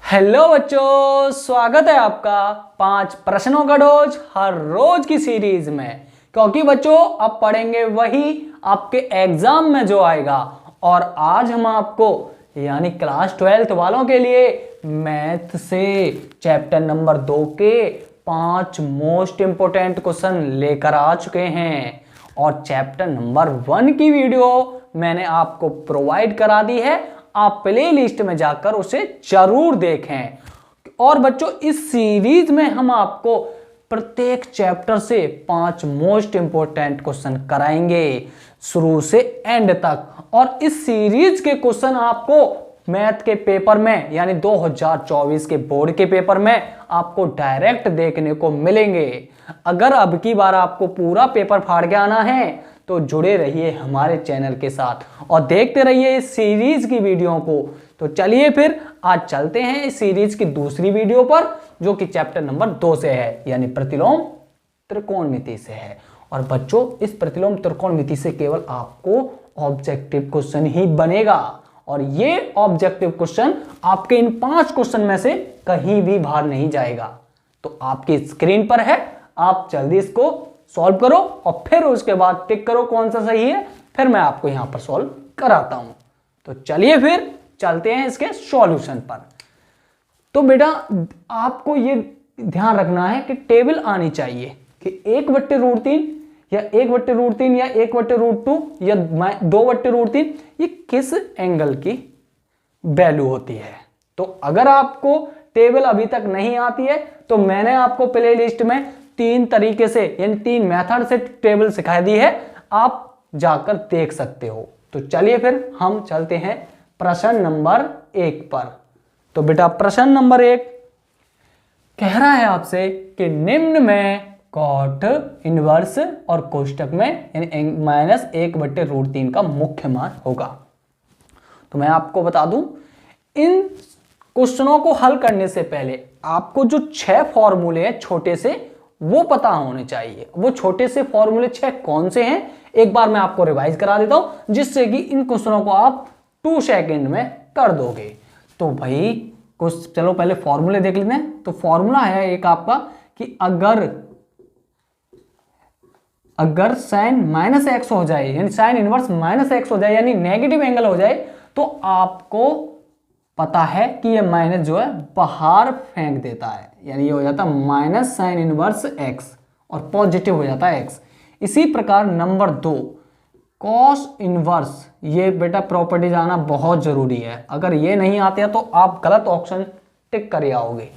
Hello बच्चों, स्वागत है आपका 5 प्रश्नों का डोज हर रोज की सीरीज में। क्योंकि बच्चों अब पढ़ेंगे वही आपके एग्जाम में जो आएगा। और आज हम आपको यानी क्लास 12th वालों के लिए मैथ से चैप्टर नंबर 2 के 5 मोस्ट इंपोर्टेंट क्वेश्चन लेकर आ चुके हैं। और चैप्टर नंबर 1 की वीडियो मैंने आपको प्रोवाइड करा दी है, आप प्ले लिस्ट में जाकर उसे जरूर देखें। और बच्चों इस सीरीज में हम आपको प्रत्येक चैप्टर से 5 मोस्ट इंपोर्टेंट क्वेश्चन कराएंगे शुरू से एंड तक। और इस सीरीज के क्वेश्चन आपको मैथ के पेपर में यानी 2024 के बोर्ड के पेपर में आपको डायरेक्ट देखने को मिलेंगे। अगर अब की बार आपको पूरा पेपर फाड़ के आना है तो जुड़े रहिए हमारे चैनल के साथ और देखते रहिए इस सीरीज की वीडियो को। तो चलिए फिर आज चलते हैं इस सीरीज की दूसरी वीडियो पर, जो कि चैप्टर नंबर 2 से है यानी प्रतिलोम त्रिकोणमिति से है। और बच्चों इस प्रतिलोम त्रिकोणमिति से केवल आपको ऑब्जेक्टिव क्वेश्चन ही बनेगा और ये ऑब्जेक्टिव क्वेश्चन आपके इन 5 क्वेश्चन में से कहीं भी बाहर नहीं जाएगा। तो आपकी स्क्रीन पर है, आप जल्दी इसको सॉल्व करो और फिर उसके बाद टिक करो कौन सा सही है, फिर मैं आपको यहां पर सॉल्व कराता हूं। तो चलिए फिर चलते हैं इसके सॉल्यूशन पर। तो बेटा आपको ये ध्यान रखना है कि टेबल आनी चाहिए कि 1/√3 या 1/√3 या 1/√2 या 2/√3 ये किस एंगल की वैल्यू होती है। तो अगर आपको टेबल अभी तक नहीं आती है तो मैंने आपको प्ले लिस्ट में 3 तरीके से यानी 3 मेथड से टेबल सिखा दी है, आप जाकर देख सकते हो। तो चलिए फिर हम चलते हैं प्रश्न नंबर 1 पर। तो बेटा प्रश्न नंबर 1 कह रहा है आपसे कि निम्न में कॉट इनवर्स और कोष्टक में यानी -1/√3 का मुख्य मान होगा। तो मैं आपको बता दूं, इन क्वेश्चनों को हल करने से पहले आपको जो 6 फॉर्मूले हैं छोटे से वो पता होने चाहिए। वो छोटे से फॉर्मूले 6 कौन से हैं एक बार मैं आपको रिवाइज करा देता हूं, जिससे कि इन क्वेश्चनों को आप 2 सेकंड में कर दोगे। तो भाई कुछ चलो पहले फॉर्मूले देख लेते हैं। तो फॉर्मूला है एक आपका कि अगर साइन -x हो जाए यानी साइन इनवर्स -x हो जाए यानी नेगेटिव एंगल हो जाए तो आपको पता है कि ये माइनस जो है बाहर फेंक देता है, यानी ये हो जाता है -sin इनवर्स x और पॉजिटिव हो जाता है x। इसी प्रकार नंबर 2 कॉस इनवर्स, ये बेटा प्रॉपर्टी जाना बहुत जरूरी है, अगर ये नहीं आते हैं तो आप गलत ऑप्शन टिक कर आओगे।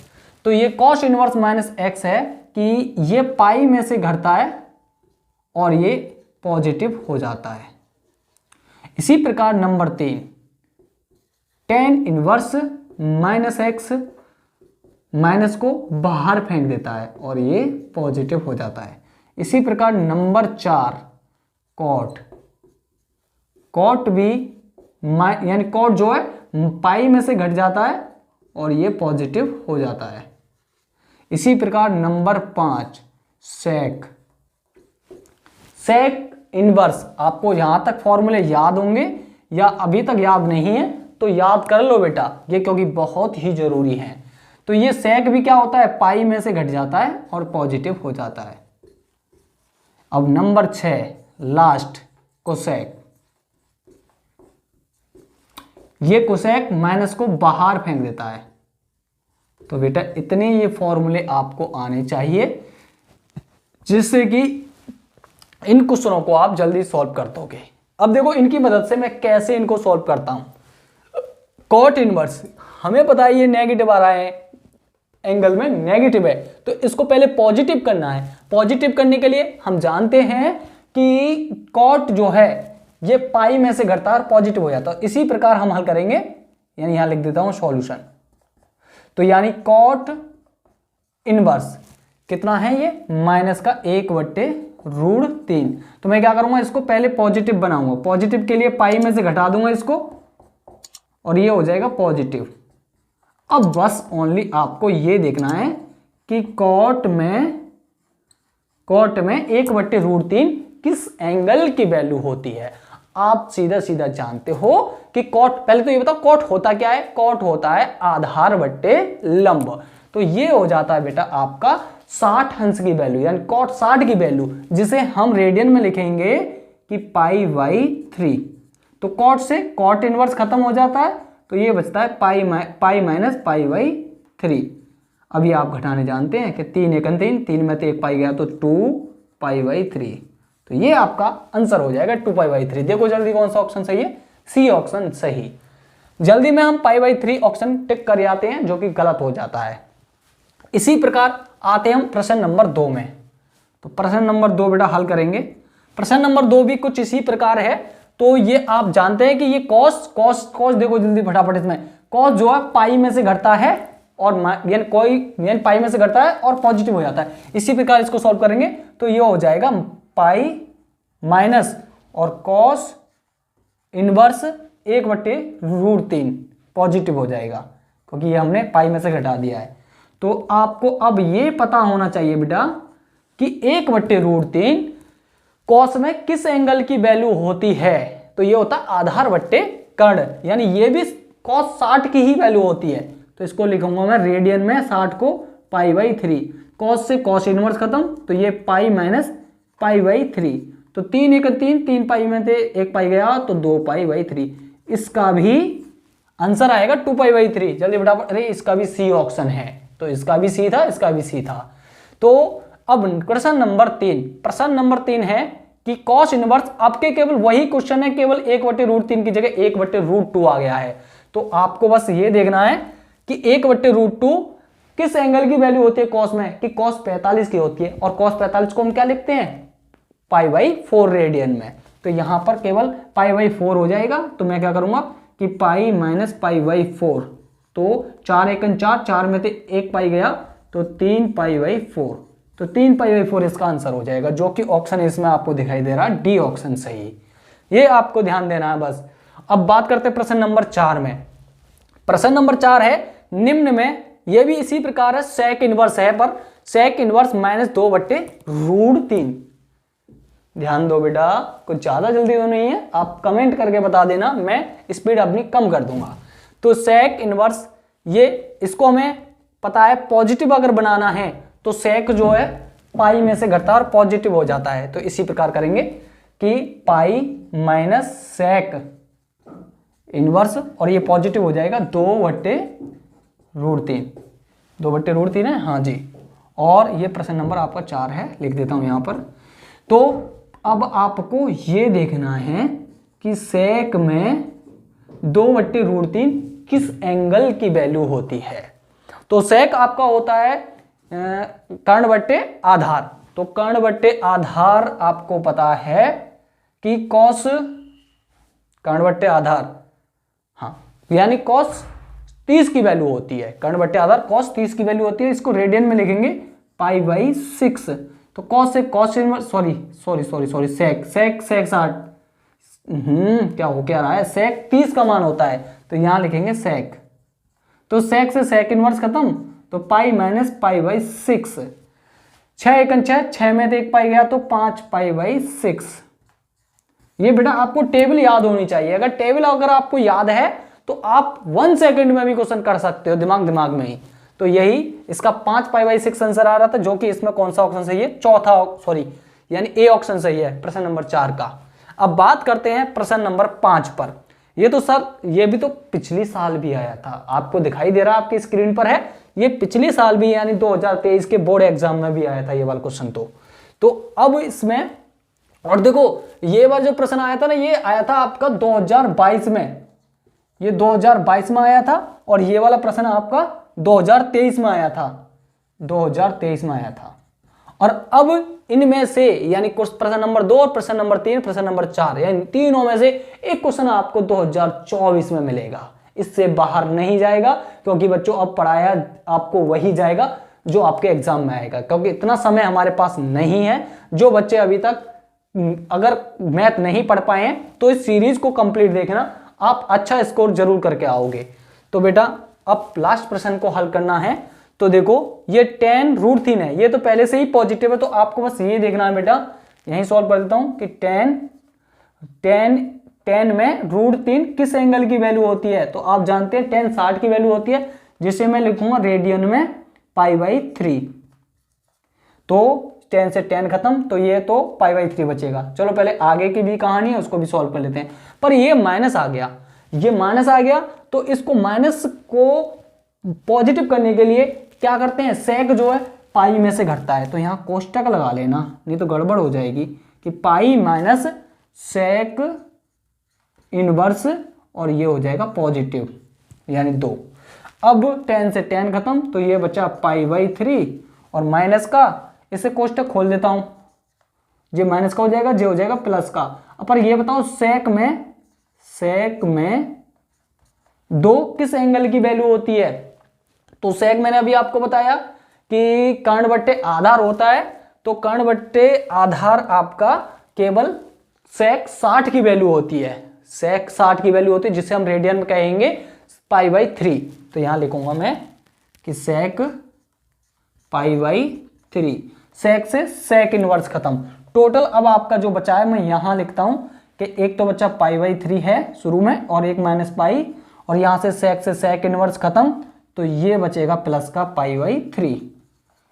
तो ये कॉस इनवर्स -x है कि ये पाई में से घटता है और ये पॉजिटिव हो जाता है। इसी प्रकार number 3 tan inverse -x minus को बाहर फेंक देता है और ये पॉजिटिव हो जाता है। इसी प्रकार नंबर 4 कॉट भी यानी कॉट जो है पाई में से घट जाता है और ये पॉजिटिव हो जाता है। इसी प्रकार नंबर 5 सेक इनवर्स, आपको यहां तक फॉर्मूले याद होंगे या अभी तक याद नहीं है तो याद कर लो बेटा, ये क्योंकि बहुत ही जरूरी है। तो ये सेक भी क्या होता है, पाई में से घट जाता है और पॉजिटिव हो जाता है। अब नंबर 6 लास्ट कोसेक, ये कोसेक माइनस को बाहर फेंक देता है। तो बेटा इतने ये फॉर्मूले आपको आने चाहिए जिससे कि इन क्वेश्चनों को आप जल्दी सॉल्व कर दोगे। अब देखो इनकी मदद से मैं कैसे इनको सॉल्व करता हूं। कॉट इनवर्स हमें पता है ये नेगेटिव आ रहा है, एंगल में नेगेटिव है, तो इसको पहले पॉजिटिव करना है। पॉजिटिव करने के लिए हम जानते हैं कि कॉट जो है ये पाई में से घटता है और पॉजिटिव हो जाता है। इसी प्रकार हम हल करेंगे, यानी यहां लिख देता हूं सॉल्यूशन। तो यानी कॉट इनवर्स कितना है, ये -1/√3। तो मैं क्या करूंगा, इसको पहले पॉजिटिव बनाऊंगा। पॉजिटिव के लिए पाई में से घटा दूंगा इसको और ये हो जाएगा पॉजिटिव। अब बस ओनली आपको ये देखना है कि कॉट में 1/√3 किस एंगल की वैल्यू होती है। आप सीधा सीधा जानते हो कि कॉट, पहले तो ये बताओ कॉट होता क्या है। कॉट होता है आधार बट्टे लंब। तो ये हो जाता है बेटा आपका 60 अंश की वैल्यू, यानी कॉट 60 की वैल्यू, जिसे हम रेडियन में लिखेंगे कि π/3। तो कॉट से कॉट इनवर्स खत्म हो जाता है, तो ये बचता है पाई माइनस π/3। अभी आप घटाने जानते हैं कि 3 एकन 3, 3 में तो 1 पाई गया तो 2π/3। तो ये आपका आंसर हो जाएगा 2π/3। देखो जल्दी कौन सा ऑप्शन सही है, सी ऑप्शन सही। जल्दी में हम π/3 ऑप्शन टिक कर आते हैं, जो कि गलत हो जाता है। इसी प्रकार आते हैं हम प्रश्न नंबर 2 में। तो प्रश्न नंबर 2 बेटा हल करेंगे। प्रश्न नंबर 2 भी कुछ इसी प्रकार है। तो ये आप जानते हैं कि ये कॉस देखो जल्दी फटाफट, इसमें कॉस जो है पाई में से घटता है और यानी पाई में से घटता है और पॉजिटिव हो जाता है। इसी प्रकार इसको सॉल्व करेंगे तो ये हो जाएगा पाई माइनस और कॉस इनवर्स 1/√3 पॉजिटिव हो जाएगा, क्योंकि ये हमने पाई में से घटा दिया है। तो आपको अब ये पता होना चाहिए बेटा कि 1/√3 कॉस में किस एंगल की वैल्यू होती है। तो ये होता है आधार बट्टे कर्ण, यानी ये भी कॉस 60 की ही वैल्यू होती है। तो इसको लिखूंगा मैं रेडियन में 60 को π/3। कॉस से कॉस इनवर्स खत्म, तो ये पाई माइनस π/3। तो 3 एकन 3, 3 पाई में से 1 पाई गया तो 2π/3। इसका भी आंसर आएगा 2π/3। जल्दी फटाफट, अरे इसका भी सी ऑप्शन है, तो इसका भी सी था, इसका भी सी था। तो अब प्रश्न नंबर 3, प्रश्न नंबर 3 है कि कॉस इनवर्स, आपके केवल वही क्वेश्चन है, केवल 1/√3 की जगह 1/√2 आ गया है। तो आपको बस ये देखना है कि 1/√2 किस एंगल की वैल्यू होती है कॉस में, कि कॉस 45 की होती है, और कॉस 45 को हम क्या लिखते हैं π/4 रेडियन में। तो यहां पर केवल π/4 हो जाएगा। तो मैं क्या करूंगा कि पाई माइनस π/4, तो 4 एकन 4, 4 में से 1 पाई गया तो 3π/4। तो 3π/4 इसका आंसर हो जाएगा, जो कि ऑप्शन इसमें आपको दिखाई दे रहा है, डी ऑप्शन सही। ये आपको ध्यान देना है बस। अब बात करते हैं प्रश्न नंबर 4 में। प्रश्न नंबर 4 है निम्न में, यह भी इसी प्रकार है, सेक इनवर्स है, पर सेक इनवर्स -2/√3। ध्यान दो बेटा, कुछ ज्यादा जल्दी तो नहीं है, आप कमेंट करके बता देना, मैं स्पीड अपनी कम कर दूंगा। तो सेक इनवर्स, ये इसको हमें पता है पॉजिटिव अगर बनाना है तो सेक जो है पाई में से घटता है और पॉजिटिव हो जाता है। तो इसी प्रकार करेंगे कि पाई माइनस सेक इनवर्स, और ये पॉजिटिव हो जाएगा 2/√3। 2/√3 है, हाँ जी। और ये प्रश्न नंबर आपका 4 है, लिख देता हूं यहां पर। तो अब आपको ये देखना है कि सेक में 2/√3 किस एंगल की वैल्यू होती है। तो सेक आपका होता है कर्ण बट्टे आधार। तो कर्ण बट्टे आधार आपको पता है कि कॉस, कर्ण बट्टे आधार, हाँ, यानी कॉस 30 की वैल्यू होती है। कर्ण बट्टे आधार कॉस 30 की वैल्यू होती है। इसको रेडियन में लिखेंगे π/6। तो कॉस से कॉस इनवर्स, सॉरी सेक 60, क्या हो क्या रहा है, सेक 30 का मान होता है, तो यहां लिखेंगे सेक। तो सेक से सेक इनवर्स खत्म, तो पाई माइनस π/6। 6 एकन 6, 6 में से 1 पाई गया तो 5π/6। ये बेटा आपको टेबल याद होनी चाहिए। अगर टेबल अगर आपको याद है तो आप 1 सेकंड में भी क्वेश्चन कर सकते हो, दिमाग में ही। तो यही इसका 5π/6 आंसर आ रहा था, जो कि इसमें कौन सा ऑप्शन सही है, यानी ए ऑप्शन सही है प्रश्न नंबर 4 का। अब बात करते हैं प्रश्न नंबर 5 पर। ये तो सर, ये भी तो पिछली साल भी आया था, आपको दिखाई दे रहा है, आपकी स्क्रीन पर है। ये पिछली साल भी, यानी 2023 के बोर्ड एग्जाम में भी आया था ये वाला क्वेश्चन। तो अब इसमें, और देखो ये बार जो प्रश्न आया था ना, ये आया था आपका 2022 में, ये 2022 में आया था, और ये वाला प्रश्न आपका 2023 में आया था, 2023 में आया था। और अब इनमें से, यानी प्रश्न नंबर 2 और प्रश्न नंबर 3, प्रश्न नंबर 4, यानी तीनों में से एक क्वेश्चन आपको 2024 में मिलेगा। इससे बाहर नहीं जाएगा, क्योंकि बच्चों अब पढ़ाया आपको वही जाएगा जो आपके एग्जाम में आएगा, क्योंकि इतना समय हमारे पास नहीं है। जो बच्चे अभी तक अगर मैथ नहीं पढ़ पाए हैं तो इस सीरीज को कंप्लीट देखना, आप अच्छा स्कोर जरूर करके आओगे। तो बेटा अब लास्ट प्रश्न को हल करना है। तो देखो ये tan√3 है, ये तो पहले से ही पॉजिटिव है, तो आपको बस ये देखना है बेटा, यहीं सॉल्व कर देता हूं कि tan tan में √3 किस एंगल की वैल्यू होती है? तो आप जानते हैं tan 60 की वैल्यू होती है, जिसे मैं लिखूंगा रेडियन में π/3। तो tan से tan खत्म, तो ये तो π/3 बचेगा। चलो पहले आगे की भी कहानी है उसको भी सॉल्व कर लेते हैं। पर ये माइनस आ गया, ये माइनस आ गया, तो इसको माइनस को पॉजिटिव करने के लिए क्या करते हैं, सेक जो है पाई में से घटता है, तो यहाँ कोष्टक लगा लेना, नहीं तो गड़बड़ हो जाएगी कि पाई माइनस सेक इनवर्स, और ये हो जाएगा पॉजिटिव यानी 2। अब tan से tan खत्म, तो ये बचा π/3 और माइनस का, इसे कोष्टक खोल देता हूं, ये माइनस का हो जाएगा, ये हो जाएगा प्लस का। अब पर ये बताओ सेक में 2 किस एंगल की वैल्यू होती है? तो सेक मैंने अभी आपको बताया कि कर्ण बट्टे आधार होता है, तो कर्ण बट्टे आधार आपका केवल सेक 60 की वैल्यू होती है, सेक 60 की वैल्यू होती है, जिसे हम रेडियन में कहेंगे π/3। तो यहां लिखूंगा मैं कि सेक π/3, सेक से सेक इनवर्स खत्म। टोटल अब आपका जो बचा है मैं यहां लिखता हूं कि एक तो बच्चा π/3 है शुरू में, और एक माइनस पाई, और यहां से सेक इनवर्स खत्म, तो ये बचेगा प्लस का π/3।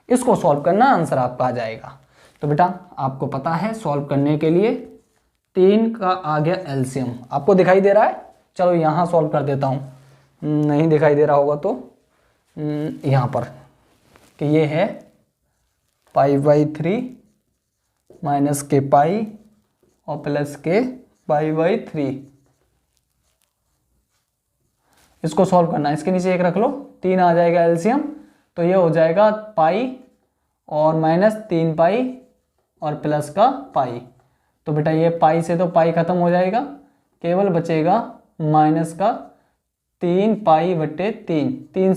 इसको सॉल्व करना, आंसर आपका आ जाएगा। तो बेटा आपको पता है सॉल्व करने के लिए 3 का आ गया एलसीएम, आपको दिखाई दे रहा है? चलो यहाँ सॉल्व कर देता हूँ, नहीं दिखाई दे रहा होगा तो यहाँ पर कि ये है π/3 माइनस के पाई और प्लस के π/3। इसको सॉल्व करना है, इसके नीचे एक रख लो, 3 आ जाएगा एलसीएम, तो ये हो जाएगा पाई और माइनस 3 पाई और प्लस का पाई। तो बेटा ये पाई से तो पाई खत्म हो जाएगा, केवल बचेगा माइनस का 3 π/3, 3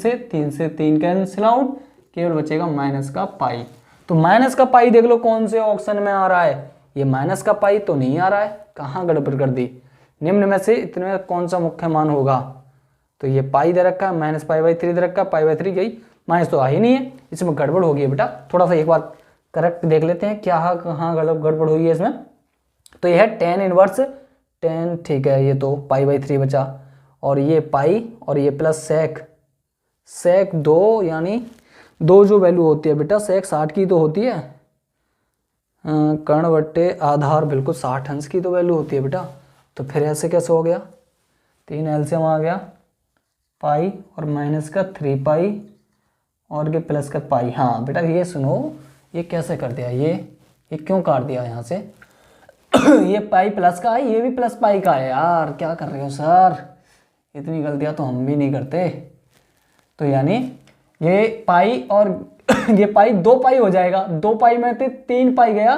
से 3 कैंसिल आउट, केवल बचेगा माइनस का पाई। तो माइनस का पाई देख लो कौन से ऑप्शन में आ रहा है, ये माइनस का पाई तो नहीं आ रहा है, कहाँ गड़बड़ कर दी? निम्न में से इतने में कौन सा मुख्य मान होगा? तो ये पाई दे रखा है, माइनस π/3 दे रखा है, π/3 गई, माइनस तो आ ही नहीं है, इसमें गड़बड़ हो गई है बेटा। थोड़ा सा एक बार करेक्ट देख लेते हैं क्या कहाँ गड़बड़ हुई है इसमें। तो ये है tan इनवर्स, tan ठीक है, ये तो π/3 बचा, और ये पाई और ये प्लस सेक 2, यानी 2 जो वैल्यू होती है बेटा सेक 60 की तो होती है, कर्ण बट्टे आधार बिल्कुल 60 अंश की तो वैल्यू होती है बेटा। तो फिर ऐसे कैसे हो गया? 3 एलसीएम आ गया, पाई और माइनस का 3 पाई और के प्लस का पाई। हाँ बेटा ये सुनो, ये कैसे कर दिया, ये क्यों काट दिया यहाँ से? ये पाई प्लस का है, ये भी प्लस पाई का है, यार क्या कर रहे हो सर, इतनी गलतियाँ तो हम भी नहीं करते। तो यानी ये पाई और ये पाई 2 पाई हो जाएगा, 2 पाई में से 3 पाई गया,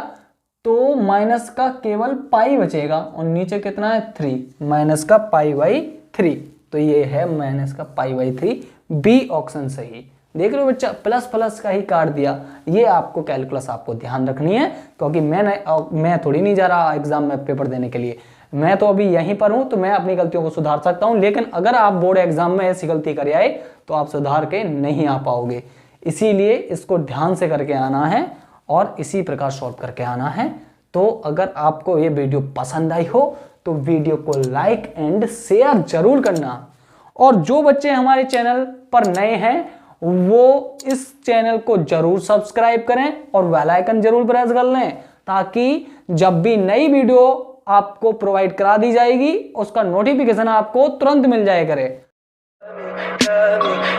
तो माइनस का केवल पाई बचेगा, और नीचे कितना है 3, माइनस का π/3। तो ये है माइनस का π/3, बी ऑप्शन सही। देख रहे हो बच्चा, प्लस प्लस का ही काट दिया। ये आपको कैलकुलस आपको ध्यान रखनी है, क्योंकि मैं थोड़ी नहीं जा रहा एग्जाम में पेपर देने के लिए, मैं तो अभी यहीं पर हूं, तो मैं अपनी गलतियों को सुधार सकता हूं। लेकिन अगर आप बोर्ड एग्जाम में ऐसी गलती कर आए तो आप सुधार के नहीं आ पाओगे, इसीलिए इसको ध्यान से करके आना है और इसी प्रकार सॉल्व करके आना है। तो अगर आपको ये वीडियो पसंद आई हो तो वीडियो को लाइक एंड शेयर जरूर करना, और जो बच्चे हमारे चैनल पर नए हैं वो इस चैनल को जरूर सब्सक्राइब करें और बेल आइकन जरूर प्रेस कर लें, ताकि जब भी नई वीडियो आपको प्रोवाइड करा दी जाएगी उसका नोटिफिकेशन आपको तुरंत मिल जाया करे।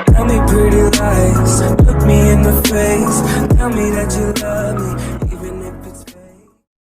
Tell me pretty lies, look me in the face, tell me that you love me.